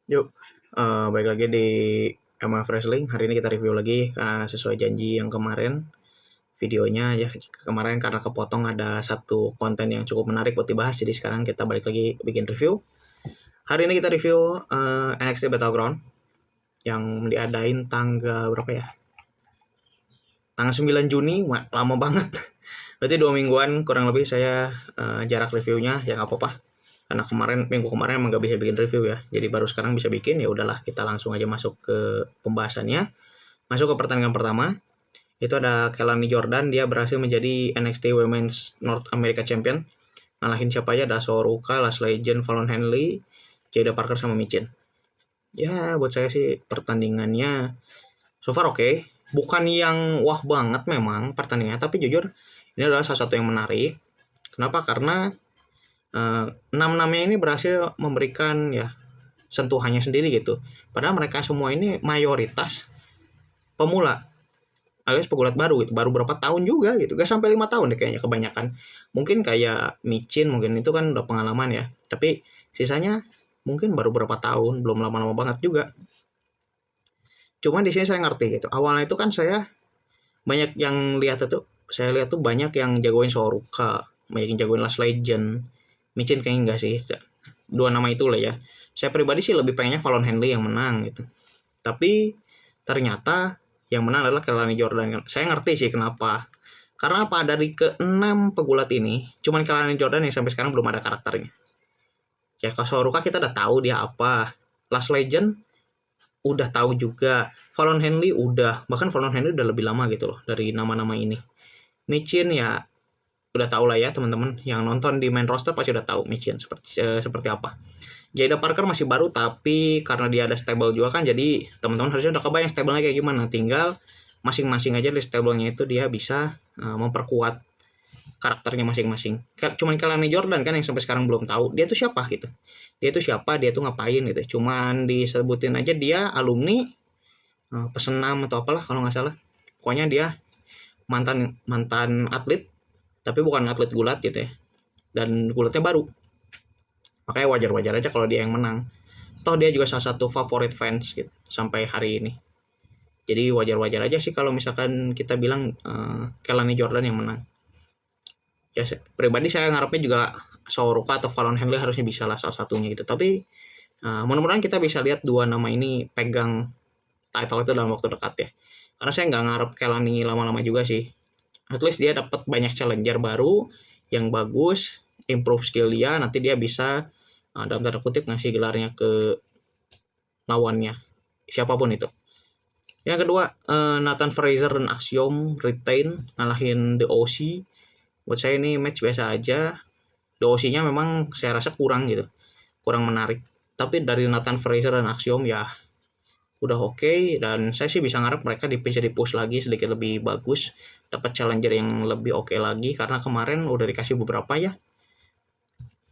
Yuk, balik lagi di MF Wrestling. Hari ini kita review lagi karena sesuai janji yang kemarin videonya ya kemarin karena kepotong ada satu konten yang cukup menarik buat dibahas. Jadi sekarang kita balik lagi bikin review. Hari ini kita review NXT Battleground yang diadain tanggal berapa ya? Tanggal 9 Juni, lama banget. Berarti 2 mingguan kurang lebih saya jarak reviewnya, ya nggak apa-apa. Karena minggu kemarin emang gak bisa bikin review ya, jadi baru sekarang bisa bikin. Ya udahlah, kita langsung aja masuk ke pembahasannya. Masuk ke pertandingan pertama. Itu ada Kelani Jordan, dia berhasil menjadi NXT Women's North America Champion. Ngalahin siapa aja, ada Soruka, Last Legend, Fallon Henley, Jada Parker sama Michin. Ya buat saya sih pertandingannya so far oke. Bukan yang wah banget memang pertandingannya, tapi jujur ini adalah salah satu yang menarik. Kenapa? Karena enam-enamnya ini berhasil memberikan ya sentuhannya sendiri gitu. Padahal mereka semua ini mayoritas pemula alias pegulat baru gitu. Baru berapa tahun juga gitu. Gak sampai 5 tahun deh kayaknya kebanyakan. Mungkin kayak Michin mungkin itu kan udah pengalaman ya. Tapi sisanya mungkin baru berapa tahun, belum lama-lama banget juga. Cuman di sini saya ngerti gitu. Awalnya itu kan saya banyak yang lihat itu, saya lihat tuh banyak yang jagoin Soruka, banyak yang jagoin Last Legend. Michin kayaknya enggak sih. Dua nama itu lah ya. Saya pribadi sih lebih pengennya Fallon Henley yang menang gitu. Tapi ternyata yang menang adalah Kelani Jordan. Saya ngerti sih kenapa. Karena apa? Dari ke-6 pegulat ini, cuman Kelani Jordan yang sampai sekarang belum ada karakternya. Ya kalau Soruka kita udah tahu dia apa. Last Legend udah tahu juga. Fallon Henley udah. Bahkan Fallon Henley udah lebih lama gitu loh dari nama-nama ini. Michin ya udah tahu lah ya teman-teman yang nonton di main roster pasti udah tahu Michin seperti apa. Jada Parker masih baru, tapi karena dia ada stable juga kan, jadi teman-teman harusnya udah kebayang stable-nya kayak gimana. Tinggal masing-masing aja di stable-nya itu dia bisa memperkuat karakternya masing-masing. Cuman Kelani Jordan kan yang sampai sekarang belum tahu dia tuh siapa gitu. Dia tuh siapa, dia tuh ngapain gitu. Cuman disebutin aja dia alumni pesenam atau apalah kalau nggak salah. Pokoknya dia mantan mantan atlet, tapi bukan atlet gulat gitu ya. Dan gulatnya baru. Makanya wajar-wajar aja kalau dia yang menang. Toh dia juga salah satu favorit fans gitu sampai hari ini. Jadi wajar-wajar aja sih kalau misalkan kita bilang Kelani Jordan yang menang. Ya pribadi saya ngarepnya juga Soruka atau Fallon Henley harusnya bisa lah salah satunya gitu. Tapi mudah-mudahan kita bisa lihat dua nama ini pegang title itu dalam waktu dekat ya. Karena saya nggak ngarep Kelani lama-lama juga sih. At least dia dapat banyak challenger baru yang bagus, improve skill dia, nanti dia bisa dalam tanda kutip ngasih gelarnya ke lawannya siapapun itu. Yang kedua, Nathan Fraser dan Axiom retain ngalahin The OC. Buat saya ini match biasa aja. The OC-nya memang saya rasa kurang gitu, kurang menarik. Tapi dari Nathan Fraser dan Axiom ya udah oke, dan saya sih bisa ngarep mereka bisa di-push lagi sedikit lebih bagus, dapat challenger yang lebih oke lagi, karena kemarin udah dikasih beberapa ya.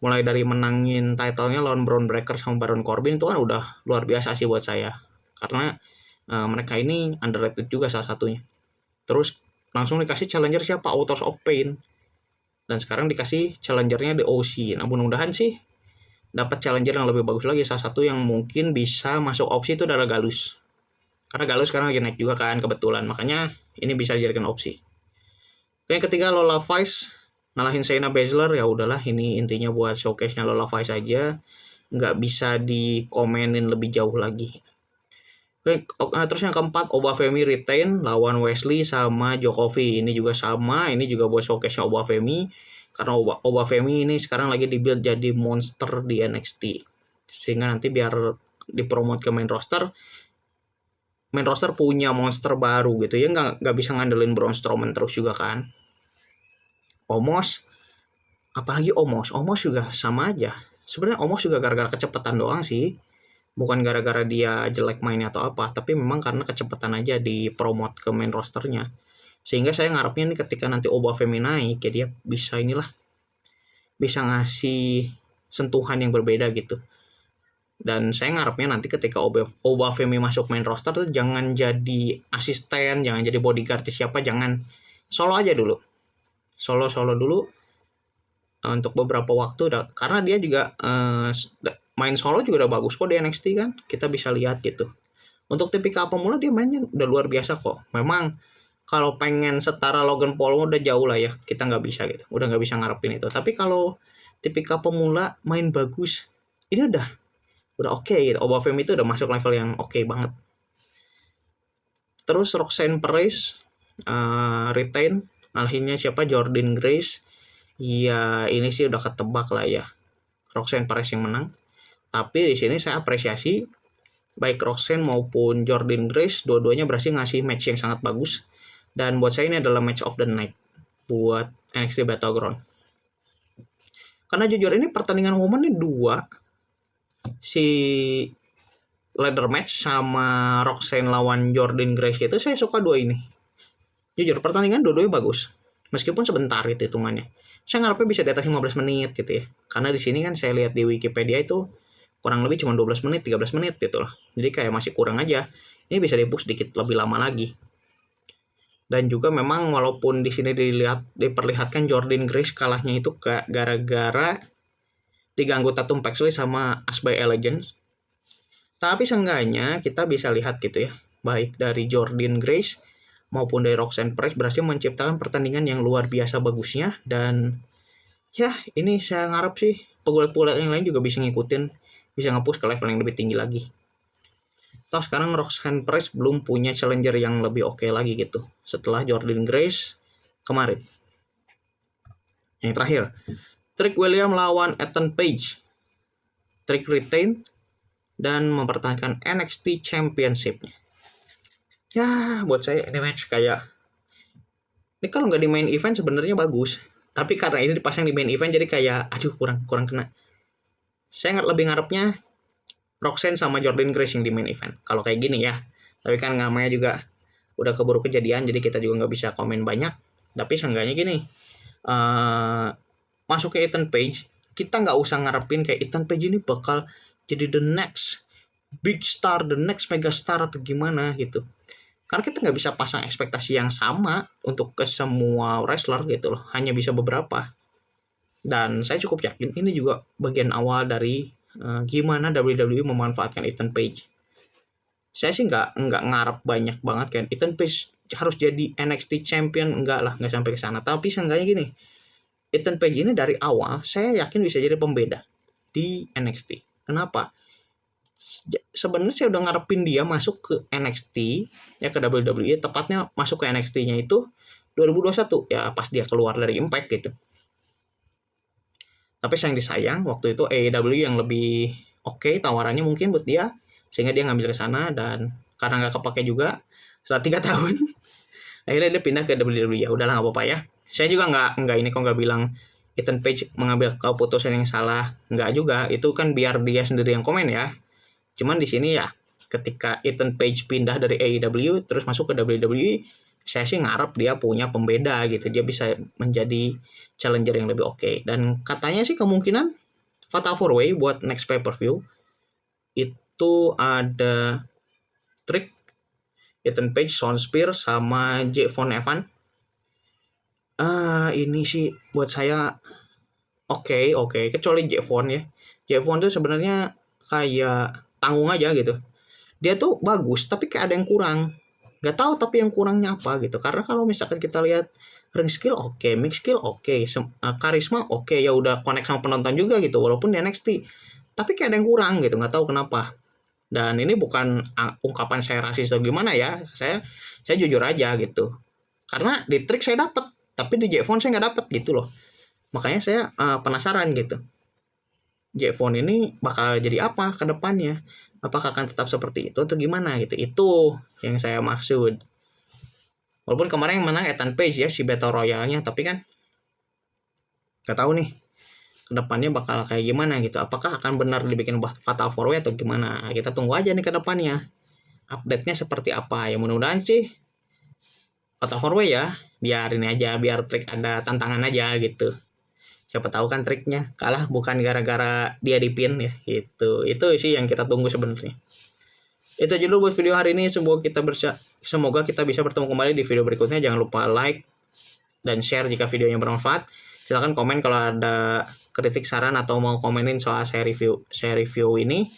Mulai dari menangin title-nya lawan Bron Breakker sama Baron Corbin itu kan udah luar biasa sih buat saya. Karena mereka ini underrated juga salah satunya. Terus langsung dikasih challenger siapa? Authors of Pain. Dan sekarang dikasih challengernya The OC. Nah mudah-mudahan sih dapat challenger yang lebih bagus lagi. Salah satu yang mungkin bisa masuk opsi itu adalah Galus. Karena Galus sekarang lagi naik juga kan kebetulan. Makanya ini bisa dijadikan opsi. Yang ketiga Lola Vice ngalahin Shayna Baszler. Ya udahlah, ini intinya buat showcase-nya Lola Vice aja. Nggak bisa dikomenin lebih jauh lagi. Terus yang keempat Obafemi retain lawan Wesley sama Djokovic. Ini juga sama, ini juga buat showcase-nya Obafemi. Karena Obafemi ini sekarang lagi dibuild jadi monster di NXT. Sehingga nanti biar dipromot ke main roster punya monster baru gitu ya, nggak bisa ngandelin Braun Strowman terus juga kan. Omos, apalagi Omos juga sama aja. Sebenarnya Omos juga gara-gara kecepatan doang sih, bukan gara-gara dia jelek mainnya atau apa, tapi memang karena kecepatan aja di promote ke main rosternya. Sehingga saya ngarepnya nih ketika nanti Obafemi naik ya dia bisa bisa ngasih sentuhan yang berbeda gitu. Dan saya ngarepnya nanti ketika Obafemi masuk main roster tuh jangan jadi asisten, jangan jadi bodyguard siapa, jangan, solo aja dulu. Solo dulu untuk beberapa waktu, karena dia juga main solo juga udah bagus kok di NXT kan, kita bisa lihat gitu. Untuk tipikal pemula dia mainnya udah luar biasa kok. Memang kalau pengen setara Logan Paul udah jauh lah ya, kita nggak bisa gitu, udah nggak bisa ngarepin itu. Tapi kalau tipikal pemula main bagus, ini udah oke gitu. Obafemi itu udah masuk level yang oke banget. Terus Roxanne Perez retain, alhinya siapa, Jordynne Grace. Ya ini sih udah ketebak lah ya, Roxanne Perez yang menang. Tapi di sini saya apresiasi baik Roxanne maupun Jordynne Grace, dua-duanya berhasil ngasih match yang sangat bagus. Dan buat saya ini adalah match of the night buat NXT Battleground. Karena jujur ini pertandingan woman ini dua, si ladder match sama Roxanne lawan Jordynne Grace itu saya suka dua ini. Jujur pertandingan dua-duanya bagus. Meskipun sebentar itu hitungannya. Saya ngarepnya bisa di atas 15 menit gitu ya. Karena di sini kan saya lihat di Wikipedia itu kurang lebih cuma 12 menit, 13 menit gitu loh. Jadi kayak masih kurang aja. Ini bisa di-push sedikit lebih lama lagi. Dan juga memang walaupun di sini diperlihatkan Jordynne Grace kalahnya itu gara-gara diganggu Tatum Paxley sama Asbai Elegance. Tapi seenggaknya kita bisa lihat gitu ya, baik dari Jordynne Grace maupun dari Roxanne Perez berhasil menciptakan pertandingan yang luar biasa bagusnya. Dan ya ini saya ngarep sih pegulat-pegulat yang lain juga bisa ngikutin, bisa nge-push ke level yang lebih tinggi lagi. Toh sekarang Roxanne Perez belum punya challenger yang lebih oke lagi gitu setelah Jordynne Grace kemarin. Yang terakhir, Trick Williams lawan Ethan Page. Trick retain dan mempertahankan NXT Championship-nya. Ya, buat saya ini match kayak, ini kalau nggak di main event sebenarnya bagus, tapi karena ini dipasang di main event jadi kayak aduh kurang kena. Saya lebih ngarepnya Roxanne sama Jordynne Grace yang di main event kalau kayak gini ya. Tapi kan namanya juga udah keburu kejadian, jadi kita juga nggak bisa komen banyak. Tapi seenggaknya gini, masuk ke Ethan Page, kita nggak usah ngarepin kayak Ethan Page ini bakal jadi the next big star, the next mega star atau gimana gitu. Karena kita nggak bisa pasang ekspektasi yang sama untuk ke semua wrestler gitu loh, hanya bisa beberapa. Dan saya cukup yakin ini juga bagian awal dari gimana WWE memanfaatkan Ethan Page. Saya sih nggak ngarep banyak banget kan Ethan Page harus jadi NXT champion, enggak lah, nggak sampai ke sana. Tapi seenggaknya gini, Ethan Page ini dari awal saya yakin bisa jadi pembeda di NXT. Kenapa? Sebenarnya saya udah ngarepin dia masuk ke NXT ya, ke WWE, tepatnya masuk ke NXT-nya itu 2021 ya, pas dia keluar dari Impact gitu. Tapi sayang disayang waktu itu AEW yang lebih oke tawarannya mungkin buat dia, sehingga dia ngambil ke sana. Dan karena nggak kepake juga setelah 3 tahun akhirnya dia pindah ke WWE. Ya udahlah, nggak apa-apa ya. Saya juga nggak ini kok nggak bilang Ethan Page mengambil keputusan yang salah, nggak juga. Itu kan biar dia sendiri yang komen ya. Cuman di sini ya, ketika Ethan Page pindah dari AEW terus masuk ke WWE, saya sih ngarep dia punya pembeda gitu. Dia bisa menjadi challenger yang lebih oke. Dan katanya sih kemungkinan Fatal 4-Way buat next pay-per-view itu ada Trick, Ethan Page, Shawn Spears, sama Jake Von Evan. Ini sih buat saya oke. Kecuali Jake Von ya. Jake Von tuh sebenarnya kayak tanggung aja gitu. Dia tuh bagus, tapi kayak ada yang kurang. Gak tahu tapi yang kurangnya apa gitu. Karena kalau misalkan kita lihat ring skill oke, mix skill oke, karisma oke, ya udah connect sama penonton juga gitu. Walaupun di NXT, tapi kayak ada yang kurang gitu. Gak tahu kenapa. Dan ini bukan ungkapan saya rasis atau gimana ya. Saya jujur aja gitu. Karena di Trick saya dapat, tapi di Jake Von saya nggak dapat gitu loh. Makanya saya penasaran gitu. Jake Von ini bakal jadi apa ke depannya? Apakah akan tetap seperti itu atau gimana gitu? Itu yang saya maksud. Walaupun kemarin yang menang Ethan Page ya, si Battle Royale-nya, tapi kan gak tahu nih ke depannya bakal kayak gimana gitu. Apakah akan benar dibikin Fatal 4-Way atau gimana? Kita tunggu aja nih ke depannya. Update-nya seperti apa? Ya mudah-mudahan sih Fatal 4-Way ya. Biar ini aja, biar Trick ada tantangan aja gitu. Siapa tahu kan Triknya kalah bukan gara-gara dia dipin ya gitu. Itu sih yang kita tunggu sebenarnya. Itu aja dulu buat video hari ini. Semoga kita bisa bertemu kembali di video berikutnya. Jangan lupa like dan share jika videonya bermanfaat. Silakan komen kalau ada kritik, saran, atau mau komenin soal saya review ini.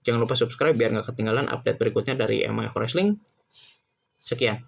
Jangan lupa subscribe biar nggak ketinggalan update berikutnya dari MF Wrestling. Sekian.